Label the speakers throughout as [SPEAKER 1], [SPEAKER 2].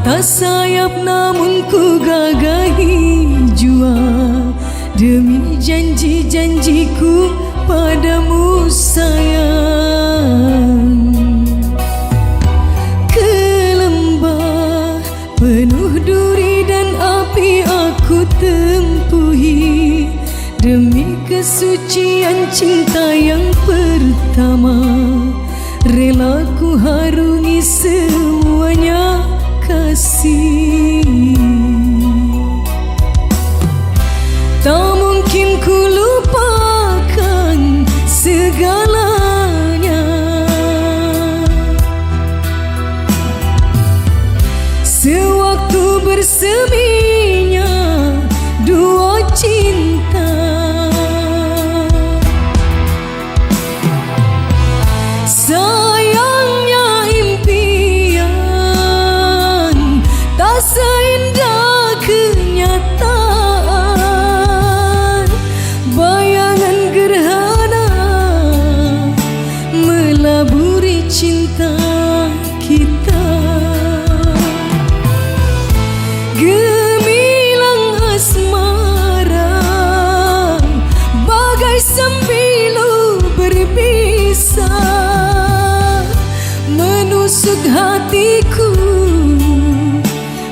[SPEAKER 1] Tak sayap namun ku gagahi jua demi janji-janjiku padamu sayang. Ke lembah penuh duri dan api aku tempuhi demi kesucian cinta yang pertama. Rela ku harungi semuanya kasih. Tak mungkin ku lupakan segalanya. Sewaktu berseminya dua cinta, sayangnya impian tak seindah kenyataan. Bayangan gerhana melaburi cinta kita. Gemilang asmara bagai sembilu berbisa menusuk hatiku,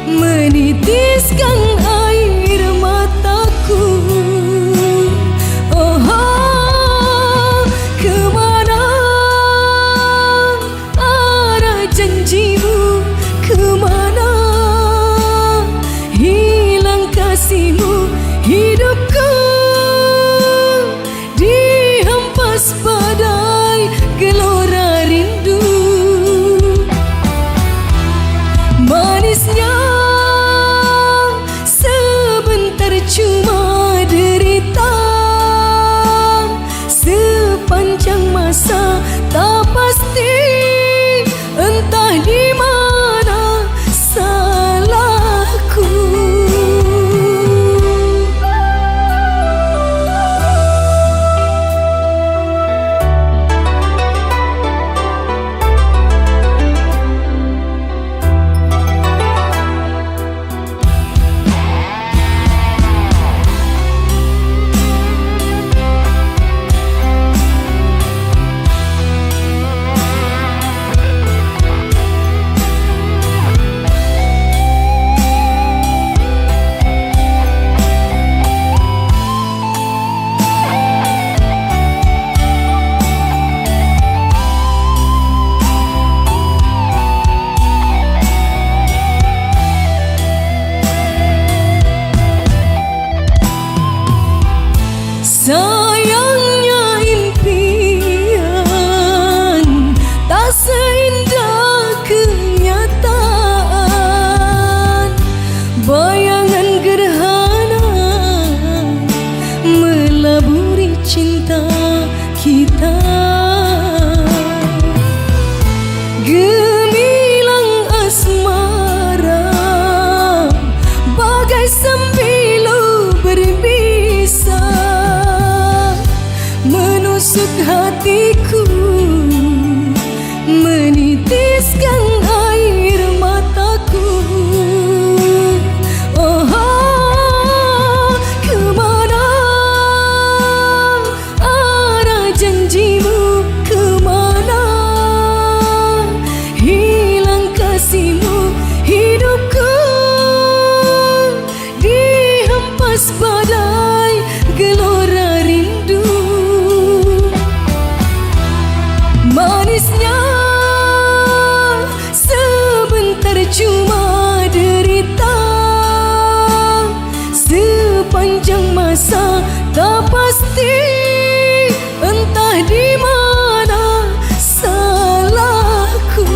[SPEAKER 1] menitiskan air mataku. Oh, kemana arah janjimu, kemana hilang kasihmu. Hidupku dihempas badai gelora rindu. Manisnya sebentar cuma derita, sepanjang masa tak pasti entah di mana salahku. Sayangnya impian tak seindah kenyataan. Bayangan gerhana melaburi cinta kita. Gemilang asmara bagai sembilu berbisa menusuk hatiku, menitiskan air mataku. Oh, kemana arah janjimu, kemana hilang kasihmu. Hidupku dihempas badai gelora rindu. Manisnya sebentar cuma derita, sepanjang masa tak pasti entah di mana salahku.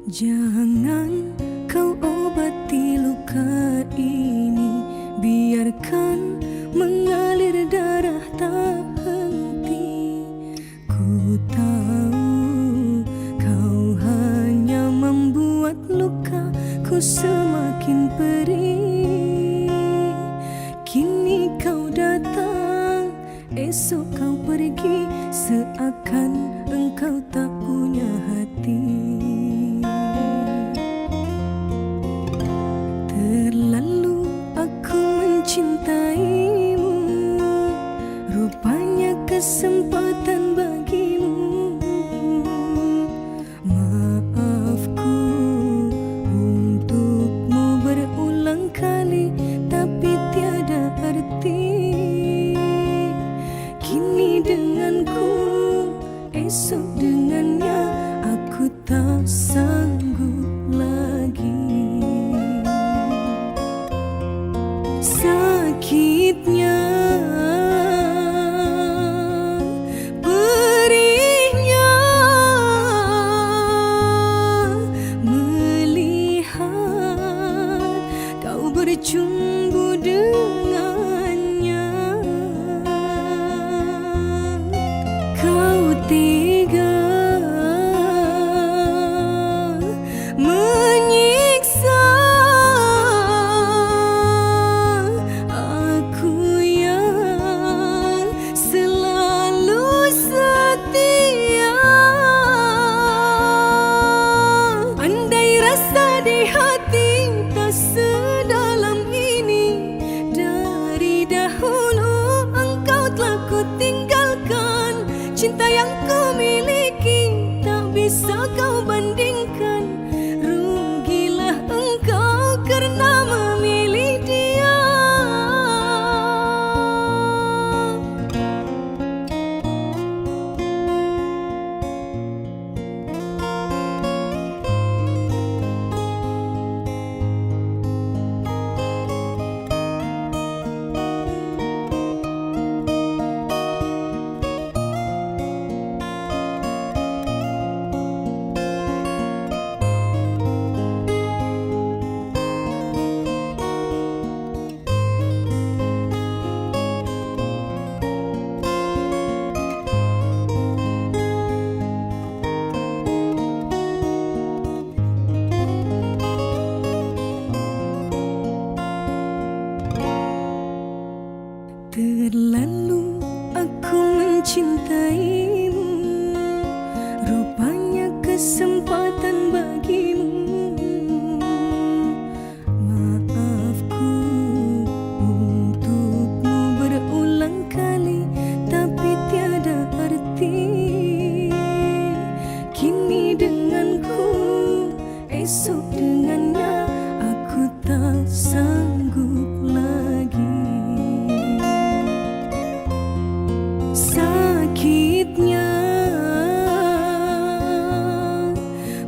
[SPEAKER 1] Jangan kau obati luka ini, biarkan mengalir darah tak henti. Ku tahu kau hanya membuat lukaku semakin perih. Kini kau datang, esok kau pergi, seakan engkau tak punya hati. Terlalu aku mencintaimu, rupanya kesempatan bagimu. Maafku untukmu berulang kali, tapi tiada arti. Kini denganku, esok dengannya, aku tak sanggup lagi. Sakitnya, perihnya, melihat kau bercumbu dengannya. Kau tega menyiksa aku yang selalu setia. Andai rasa di hati tak sedalam ini, dari dahulu engkau telah ku tinggalkan. Cinta yang ku miliki tak bisa kau bandingkan. Rugilah engkau karena memilih dia. Terlalu aku mencintaimu, rupanya kesempatan bagimu. Maafku untukmu berulang kali, tapi tiada arti. Kini denganku, esok dengannya, aku tak sanggup lagi. Sakitnya,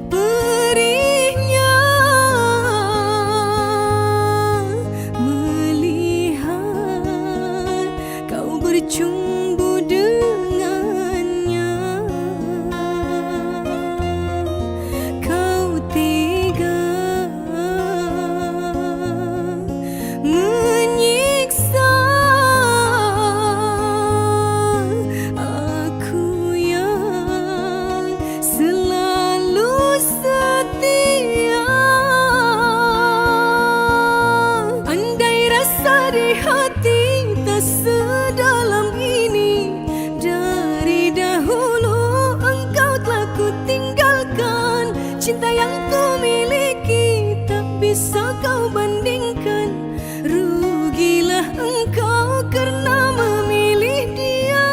[SPEAKER 1] perihnya, melihat kau bercumbu dengannya. Kau tega menyiksa aku yang selalu setia. Andai rasa di hati tak sedalam ini, dari dahulu engkau telah ku tinggalkan. Cinta yang ku miliki tak bisa kau bandingkan. Rugilah engkau karena memilih dia.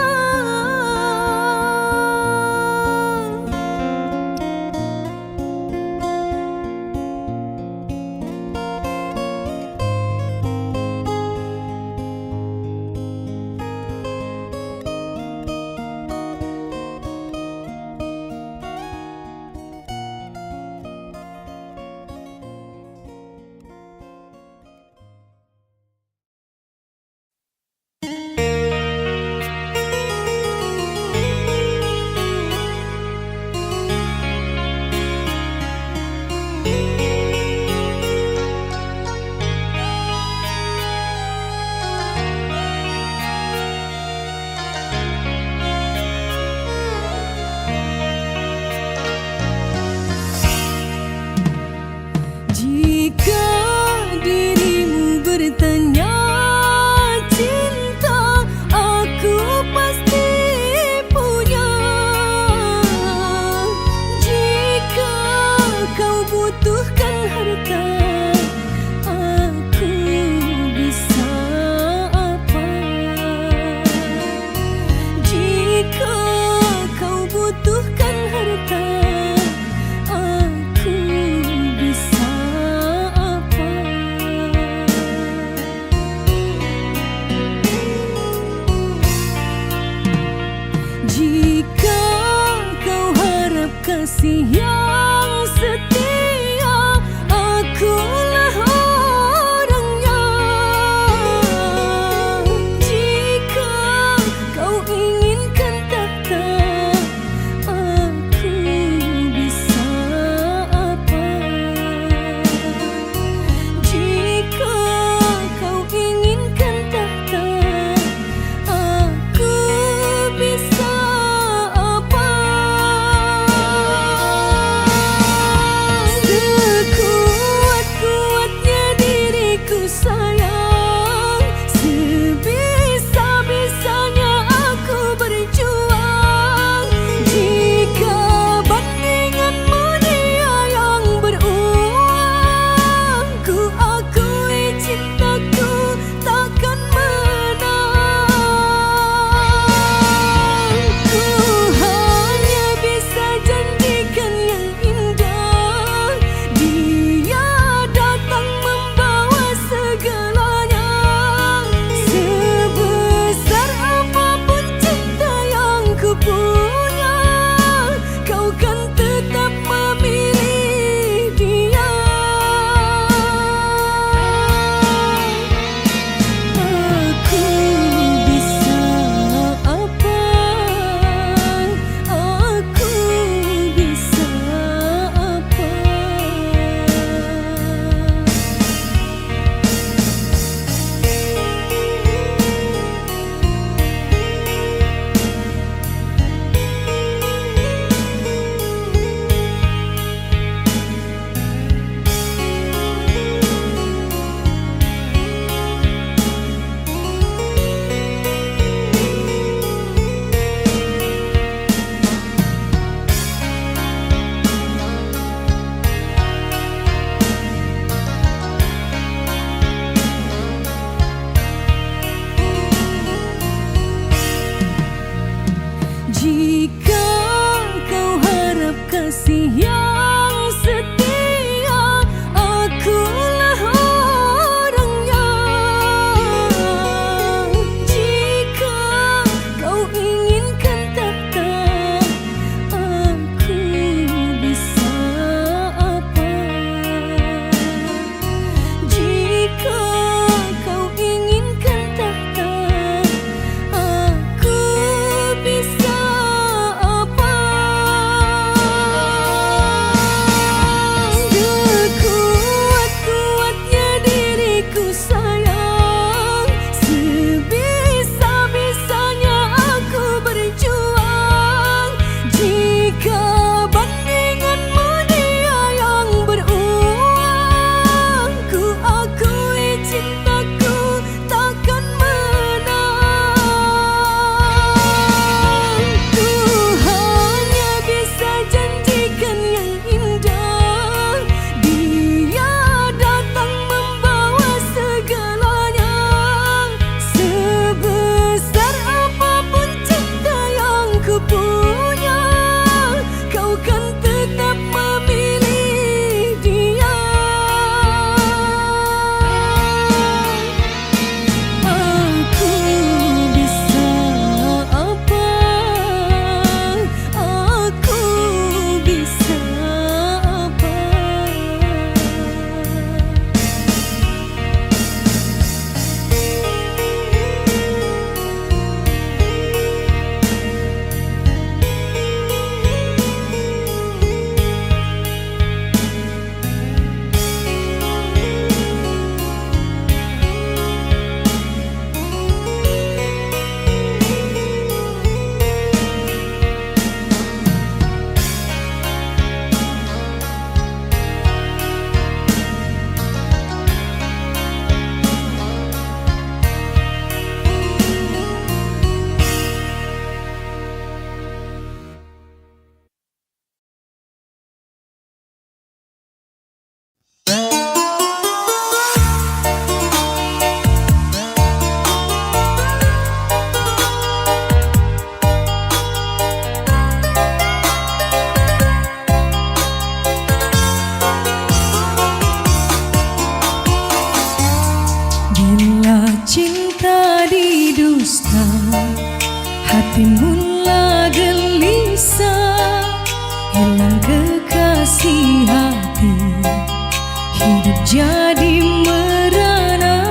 [SPEAKER 1] jadi merana,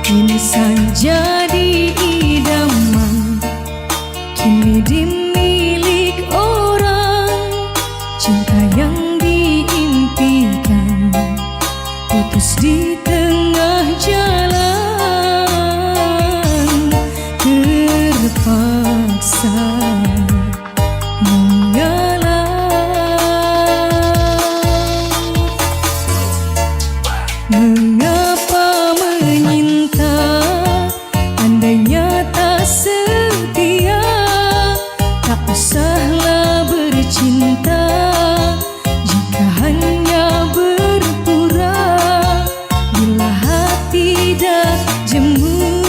[SPEAKER 1] insan jadi idaman, kini dimilik orang. Cinta yang diimpikan putus di tengah jalan, terpaksa mengapa menyinta, andainya tak setia, tak usahlah bercinta, jika hanya berpura. Bila hati dah jemu,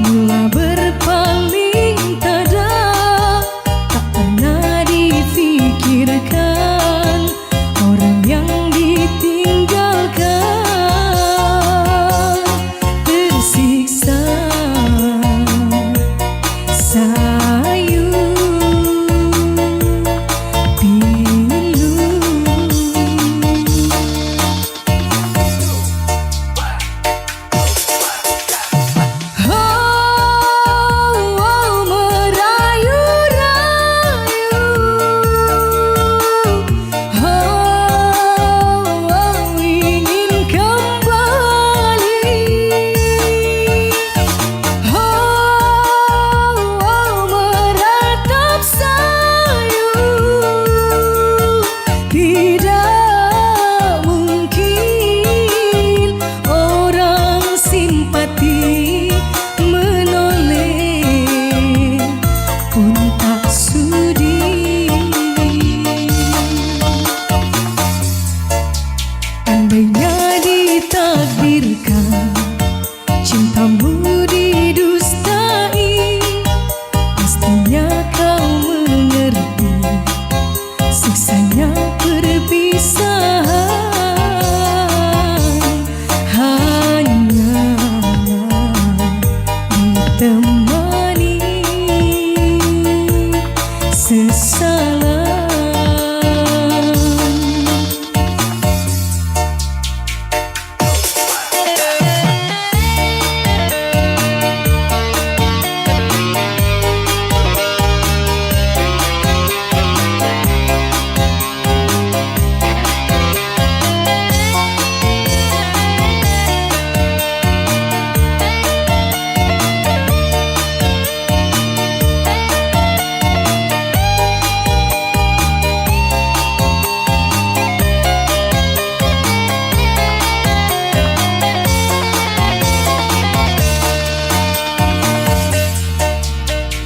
[SPEAKER 1] mula berpaling tada, tak pernah difikirkan orang yang ditinggalkan. Andainya ditakdirkan cintamu didustai, pastinya kau mengerti siksanya perpisahan. Hanya ditemani sesalan.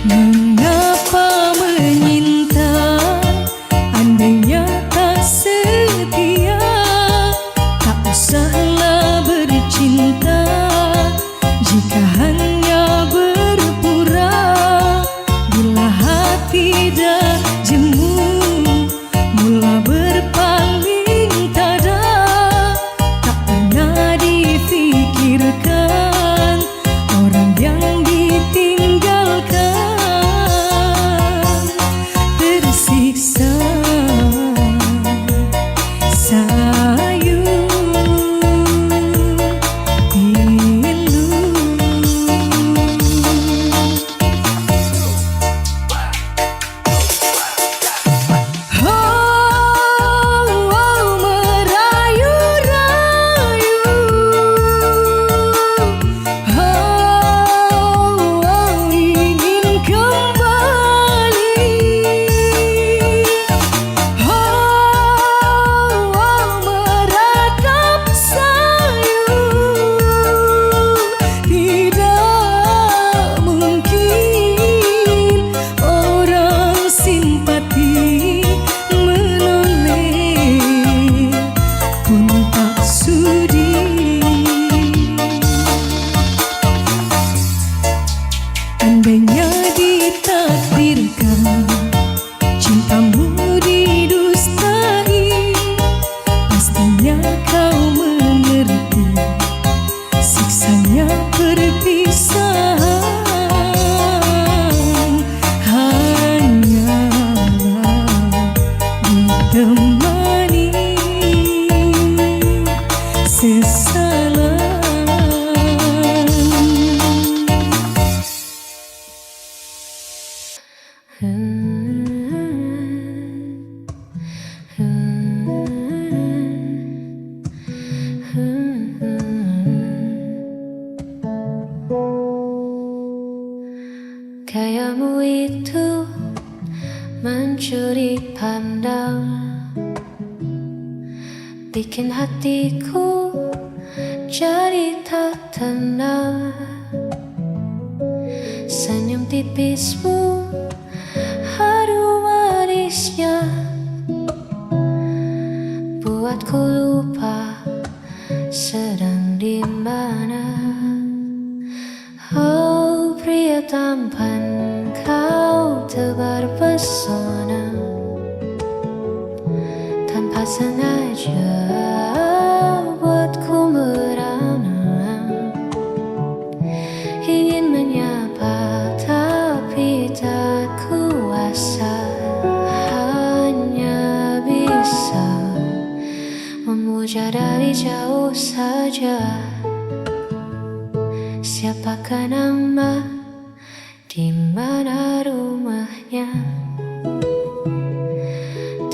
[SPEAKER 1] Mengapa menyinta, andainya tak setia, tak usahlah bercinta, jika hanya berpura. Bila hati dah jemu, mula berpaling tada, tak pernah difikirkan orang yang ditinggalkan. Tersiksa sayu pilu. Andainya ditakdirkan cintamu didustai, pastinya kau mengerti siksanya perpisahan. Hanyalah ditemani
[SPEAKER 2] bikin hatiku jadi tak tenang. Senyum tipismu, haru manisnya, buatku lupa sedang di mana. Oh pria tampan, kau tebar pesona. Tanpa sengaja buatku merana. Ingin menyapa tapi tak kuasa. Hanya bisa memuja dari jauh saja. Siapakah nama, di mana rumahnya?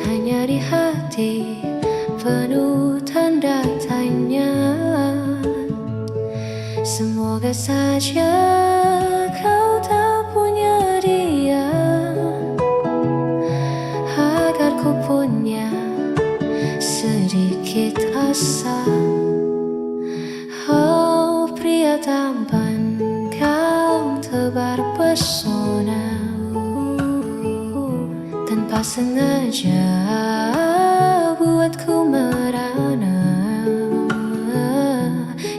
[SPEAKER 2] Tanya di hati penuh tanda tanya. Semoga saja kau tak punya dia, agar ku punya sedikit asa. Oh pria tampan, kau tebar pesona. Tanpa sengaja buatku merana.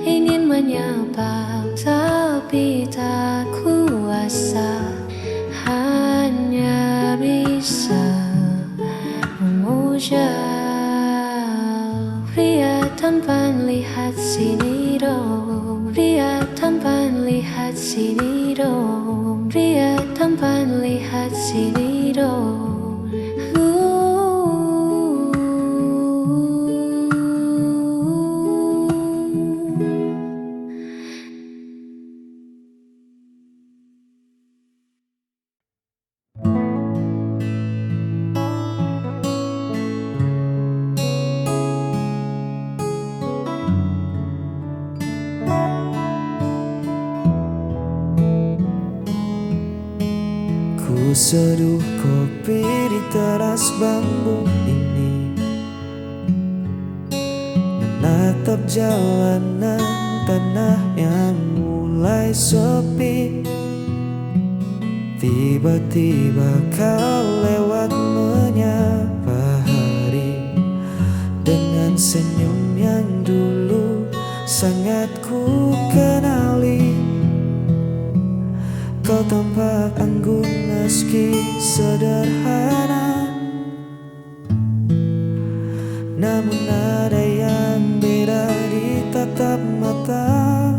[SPEAKER 2] Ingin menyapa tapi tak kuasa. Hanya bisa memuja. Pria tampan lihat sini dong, pria tampan lihat sini dong, pria tampan lihat sini dong.
[SPEAKER 3] Ku seduh kopi di teras bambu ini, menatap jalanan tanah yang mulai sepi. Tiba-tiba kau lewat menyapa hari, dengan senyum yang dulu sangat ku kenali. Kau tampak anggun meski sederhana, namun ada yang beda di tatap mata.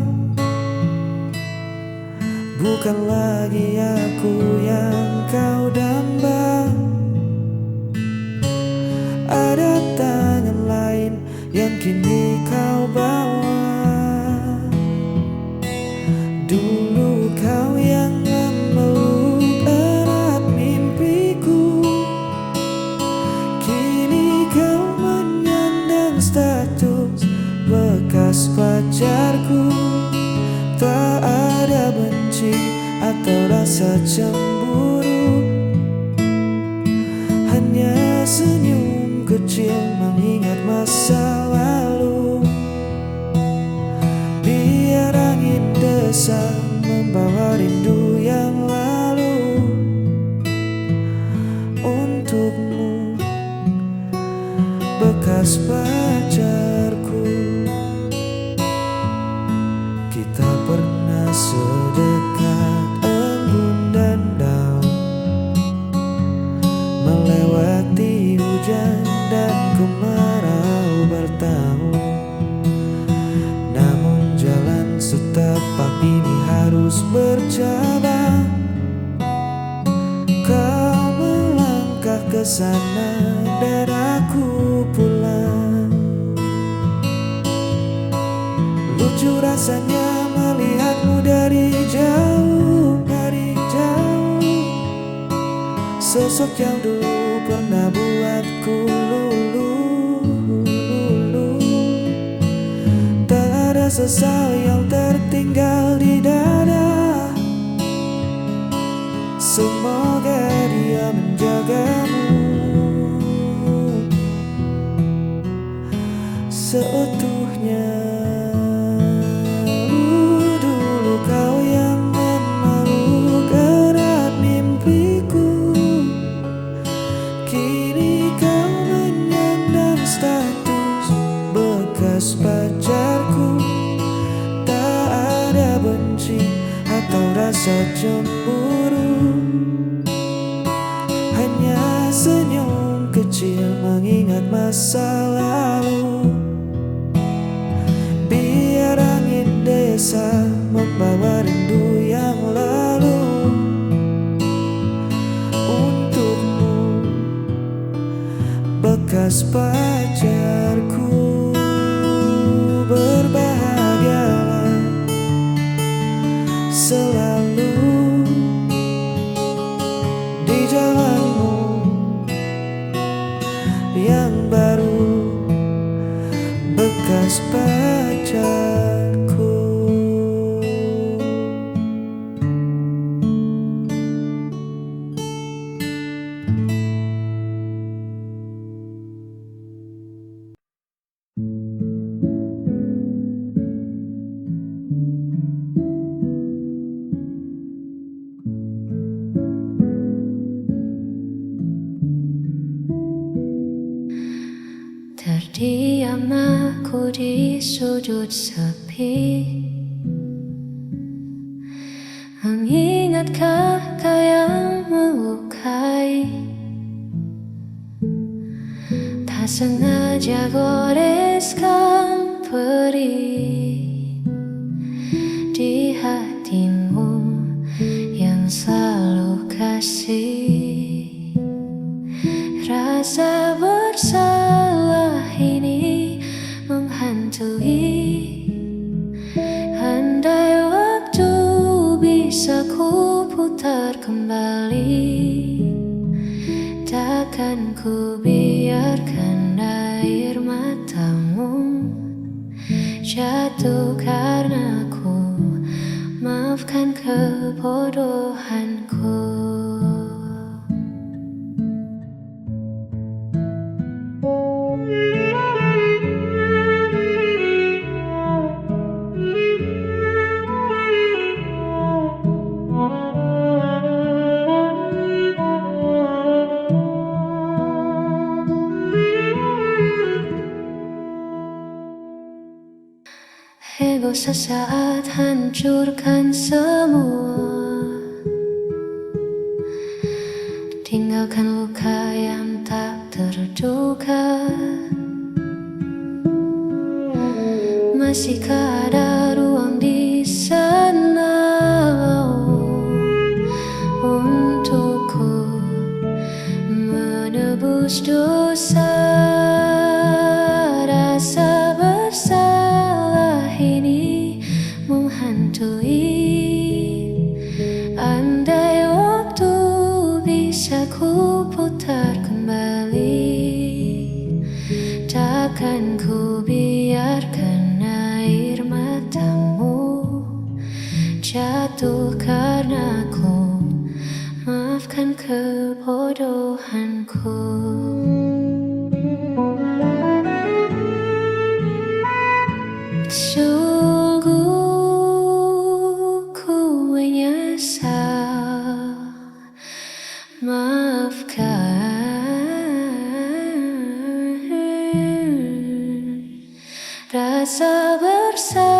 [SPEAKER 3] Bukan lagi aku yang kau damba, ada tangan lain yang kini kau bawa. Dulu kau yang memeluk erat mimpiku, kini kau menyandang status bekas pacarku. Tak ada benci atau rasa cemburu, hanya senyum kecil mengingat masa lalu. Biar angin desa membawa rindu yang lalu. Untukmu bekas pacarku, kita pernah sedekat embun dan daun, melewati hujan dan kemarau bertahun. Namun jalan setapak ini harus bercabang. Kau melangkah ke sana dan aku pulang. Lucu rasanya melihatmu dari jauh, dari jauh. Sosok yang dulu pernah buatku luluh. Tak ada sesal yang tertinggal di dada. Semoga dia menjagamu. seutuhnya. Dulu kau yang memeluk erat mimpiku, kini kau menyandang status bekas pacarku. Tak ada benci atau rasa cemburu, hanya senyum kecil mengingat masa lalu. Biar angin desa membawa rindu yang lalu. Untukmu bekas pacarku, berbahagialah selalu di jalanmu yang baru, bekas pacarku.
[SPEAKER 2] Terdiam aku di sudut sepi, mengingat kata yang melukai. Tak sengaja goreskan perih di hatimu yang selalu kasih. Rasa bersalah ini menghantui. Andai waktu bisa ku putar kembali, takkan ku biarkan air matamu jatuh karena ku. Maafkan kebodohanku. Ego sesaat hancurkan semua, tinggalkan luka yang tak terduga. Masihkah ada ruang di sana untukku menebus dosa? Rasa bersalah ini menghantui. Andai waktu bisa ku putar kembali, takkan ku biarkan air matamu jatuh karena ku. Maafkan kebodohanku. Sungguh ku menyesal. Maafkan rasa bersalah